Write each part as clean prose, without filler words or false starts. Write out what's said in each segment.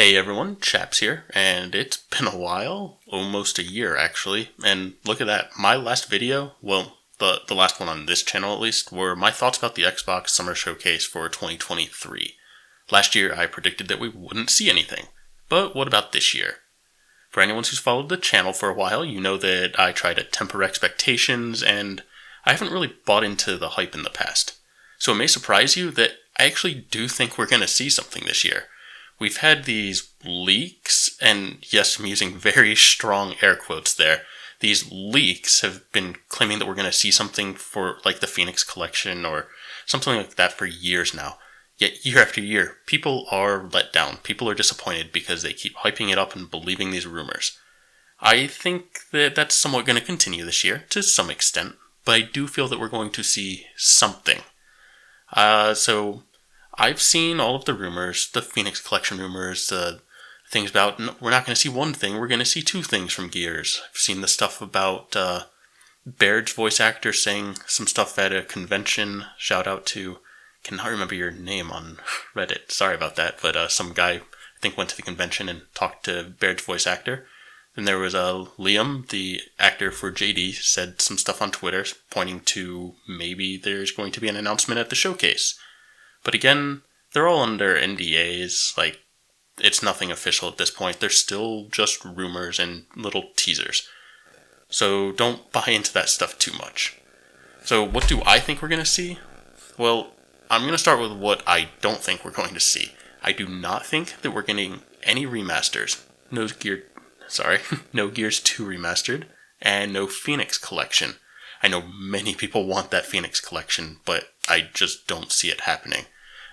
Hey everyone, Chaps here, and it's been a while, almost a year actually, and look at that, my last video, well, the last one on this channel at least, were my thoughts about the Xbox Summer Showcase for 2023. Last year I predicted that we wouldn't see anything, but what about this year? For anyone who's followed the channel for a while, you know that I try to temper expectations, and I haven't really bought into the hype in the past. So it may surprise you that I actually do think we're going to see something this year. We've had these leaks, and yes, I'm using very strong air quotes there. These leaks have been claiming that we're going to see something for like the Phoenix Collection or something like that for years now. Yet year after year, people are let down. People are disappointed because they keep hyping it up and believing these rumors. I think that that's somewhat going to continue this year to some extent, but I do feel that we're going to see something. So I've seen all of the rumors, the Phoenix Collection rumors, the things about we're not going to see one thing, we're going to see two things from Gears. I've seen the stuff about Baird's voice actor saying some stuff at a convention. Shout out to, cannot remember your name on Reddit, sorry about that, but some guy I think went to the convention and talked to Baird's voice actor. Then there was Liam, the actor for JD, said some stuff on Twitter pointing to maybe there's going to be an announcement at the showcase. But again, they're all under NDAs, like, it's nothing official at this point. They're still just rumors and little teasers. So don't buy into that stuff too much. So what do I think we're going to see? Well, I'm going to start with what I don't think we're going to see. I do not think that we're getting any remasters. No Gears 2 remastered, and no Phoenix Collection. I know many people want that Phoenix Collection, but I just don't see it happening.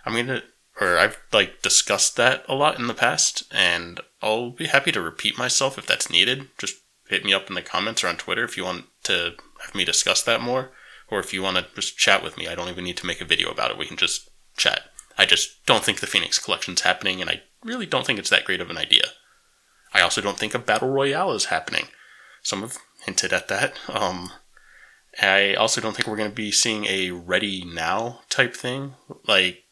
I've discussed that a lot in the past, and I'll be happy to repeat myself if that's needed. Just hit me up in the comments or on Twitter if you want to have me discuss that more, or if you want to just chat with me. I don't even need to make a video about it. We can just chat. I just don't think the Phoenix Collection's happening, and I really don't think it's that great of an idea. I also don't think a Battle Royale is happening. Some have hinted at that. I also don't think we're going to be seeing a ready now type thing. Like,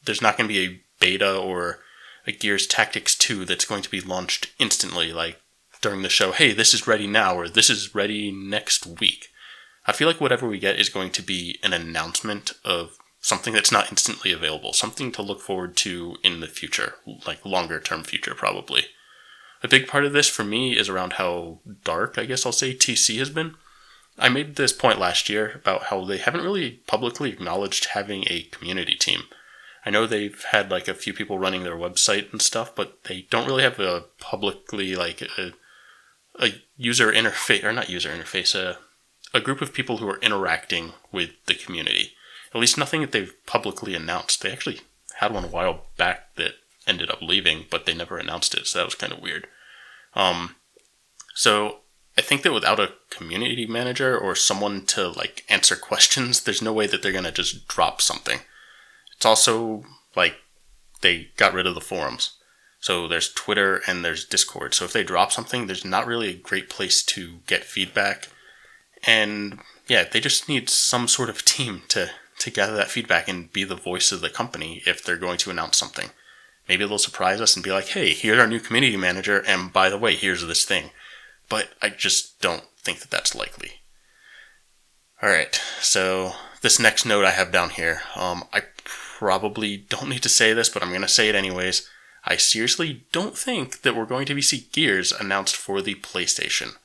there's not going to be a beta or a Gears Tactics 2 that's going to be launched instantly, like during the show, hey, this is ready now, or this is ready next week. I feel like whatever we get is going to be an announcement of something that's not instantly available, something to look forward to in the future, like longer term future probably. A big part of this for me is around how dark, I guess I'll say, TC has been. I made this point last year about how they haven't really publicly acknowledged having a community team. I know they've had like a few people running their website and stuff, but they don't really have a publicly like a user interface, or not user interface, a group of people who are interacting with the community. At least nothing that they've publicly announced. They actually had one a while back that ended up leaving, but they never announced it, so that was kind of weird. So I think that without a community manager or someone to like answer questions, there's no way that they're going to just drop something. It's also like they got rid of the forums. So there's Twitter and there's Discord. So if they drop something, there's not really a great place to get feedback. And yeah, they just need some sort of team to gather that feedback and be the voice of the company if they're going to announce something. Maybe they'll surprise us and be like, hey, here's our new community manager, and by the way, here's this thing. But I just don't think that that's likely. Alright, so this next note I have down here, I probably don't need to say this, but I'm going to say it anyways. I seriously don't think that we're going to see Gears announced for the PlayStation.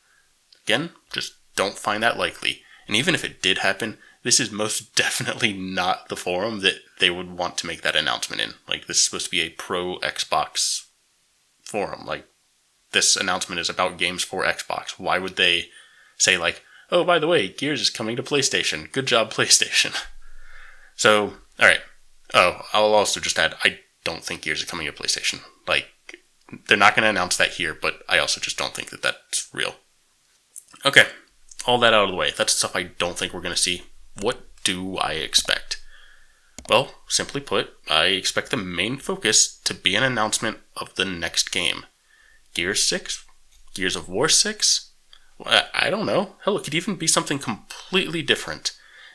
Again, just don't find that likely. And even if it did happen, this is most definitely not the forum that they would want to make that announcement in. Like, this is supposed to be a pro Xbox forum. Like, this announcement is about games for Xbox. Why would they say, like, oh, by the way, Gears is coming to PlayStation. Good job, PlayStation. So, alright. Oh, I'll also just add, I don't think Gears is coming to PlayStation. Like, they're not going to announce that here, but I also just don't think that that's real. Okay, all that out of the way. That's stuff I don't think we're going to see. What do I expect? Well, simply put, I expect the main focus to be an announcement of the next game. Gears 6? Gears of War 6? I don't know. Hell, it could even be something completely different.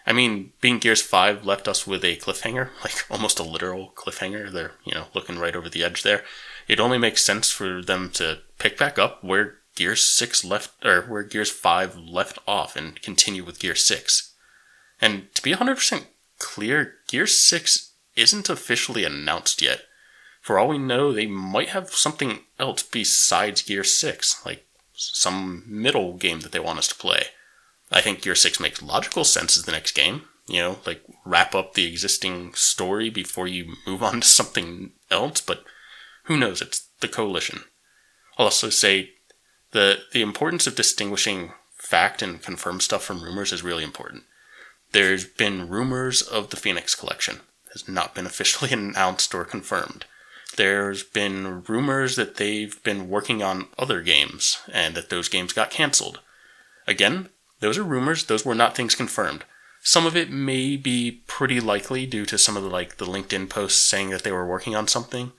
I mean, being Gears 5 left us with a cliffhanger, like almost a literal cliffhanger. They're, looking right over the edge there. It only makes sense for them to pick back up where Gears 6 left, or where Gears 5 left off and continue with Gears 6. And to be 100% clear, Gears 6 isn't officially announced yet. For all we know, they might have something else besides Gears 6, like some middle game that they want us to play. I think Gears 6 makes logical sense as the next game. Like wrap up the existing story before you move on to something else, but who knows? It's the Coalition. I'll also say the importance of distinguishing fact and confirmed stuff from rumors is really important. There's been rumors of the Phoenix Collection. It has not been officially announced or confirmed. There's been rumors that they've been working on other games and that those games got canceled. Again, those are rumors. Those were not things confirmed. Some of it may be pretty likely due to some of the LinkedIn posts saying that they were working on something,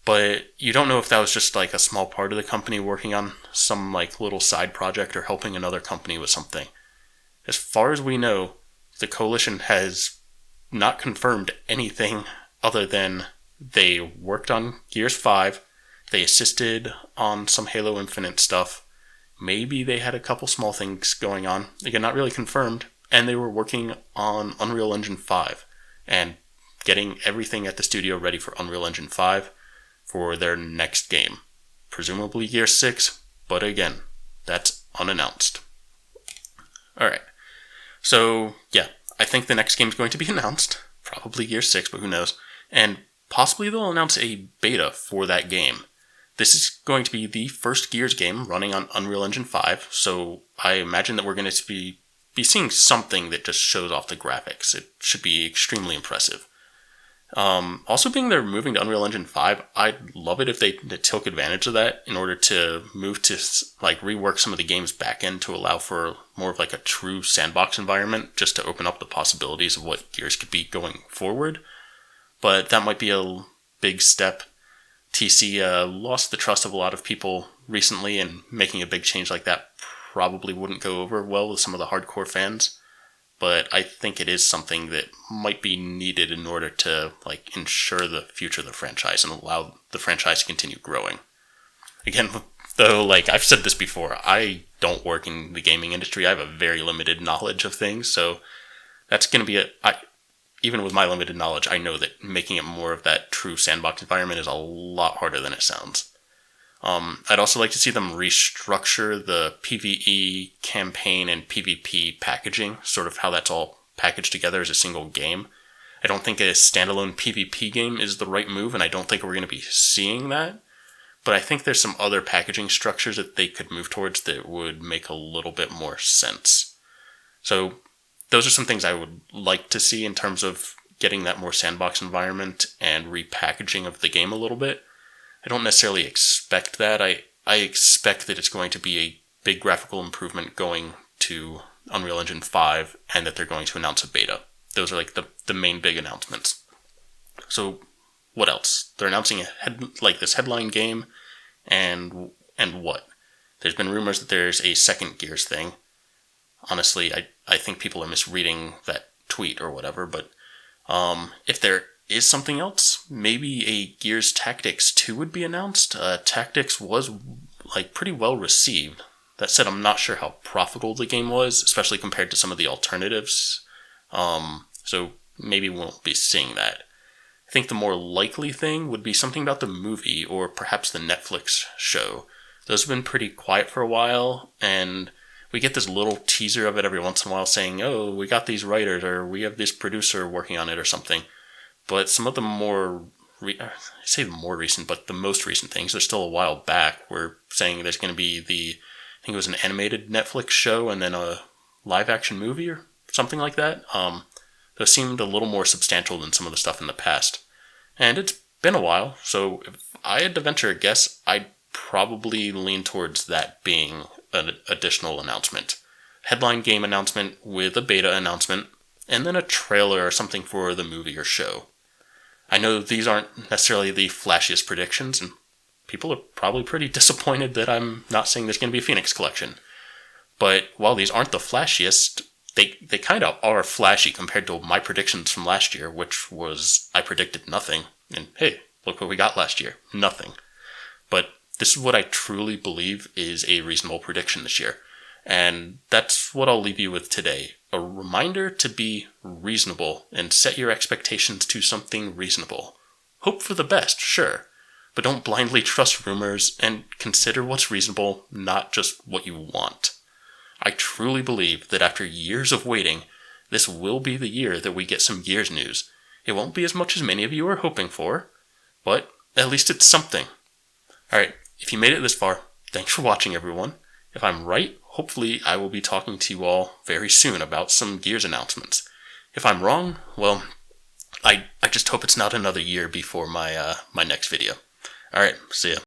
but you don't know if that was just a small part of the company working on some little side project or helping another company with something. As far as we know, the Coalition has not confirmed anything other than they worked on Gears 5, they assisted on some Halo Infinite stuff, maybe they had a couple small things going on, again not really confirmed, and they were working on Unreal Engine 5 and getting everything at the studio ready for Unreal Engine 5 for their next game. Presumably Gears 6, but again, that's unannounced. Alright, so yeah, I think the next game is going to be announced, probably Gears 6, but who knows, and possibly they'll announce a beta for that game. This is going to be the first Gears game running on Unreal Engine 5, so I imagine that we're going to be seeing something that just shows off the graphics. It should be extremely impressive. Also, being they're moving to Unreal Engine 5, I'd love it if they took advantage of that in order to move to rework some of the game's backend to allow for more of a true sandbox environment, just to open up the possibilities of what Gears could be going forward. But that might be a big step. TC lost the trust of a lot of people recently, and making a big change like that probably wouldn't go over well with some of the hardcore fans. But I think it is something that might be needed in order to ensure the future of the franchise and allow the franchise to continue growing. Again, though, I've said this before, I don't work in the gaming industry. I have a very limited knowledge of things, so that's going to be even with my limited knowledge, I know that making it more of that true sandbox environment is a lot harder than it sounds. I'd also like to see them restructure the PvE campaign and PvP packaging, sort of how that's all packaged together as a single game. I don't think a standalone PvP game is the right move, and I don't think we're going to be seeing that. But I think there's some other packaging structures that they could move towards that would make a little bit more sense. So those are some things I would like to see in terms of getting that more sandbox environment and repackaging of the game a little bit. I don't necessarily expect that. I expect that it's going to be a big graphical improvement going to Unreal Engine 5 and that they're going to announce a beta. Those are the main big announcements. So what else? They're announcing this headline game and what? There's been rumors that there's a second Gears thing. Honestly, I think people are misreading that tweet or whatever, but if there is something else, maybe a Gears Tactics 2 would be announced. Tactics was pretty well received. That said, I'm not sure how profitable the game was, especially compared to some of the alternatives. So maybe we won't be seeing that. I think the more likely thing would be something about the movie or perhaps the Netflix show. Those have been pretty quiet for a while, and we get this little teaser of it every once in a while saying, oh, we got these writers, or we have this producer working on it or something. But some of the I say the more recent, but the most recent things, they're still a while back. We're saying there's going to be I think it was an animated Netflix show and then a live action movie or something like that. Those seemed a little more substantial than some of the stuff in the past. And it's been a while, so if I had to venture a guess, I'd probably lean towards that being an additional announcement. Headline game announcement with a beta announcement, and then a trailer or something for the movie or show. I know these aren't necessarily the flashiest predictions, and people are probably pretty disappointed that I'm not saying there's going to be a Phoenix Collection. But while these aren't the flashiest, they kind of are flashy compared to my predictions from last year, which was I predicted nothing. And hey, look what we got last year. Nothing. But this is what I truly believe is a reasonable prediction this year. And that's what I'll leave you with today. A reminder to be reasonable and set your expectations to something reasonable. Hope for the best, sure. But don't blindly trust rumors and consider what's reasonable, not just what you want. I truly believe that after years of waiting, this will be the year that we get some Gears news. It won't be as much as many of you are hoping for, but at least it's something. Alright, if you made it this far, thanks for watching, everyone. If I'm right, hopefully I will be talking to you all very soon about some Gears announcements. If I'm wrong, well, I just hope it's not another year before my next video. Alright, see ya.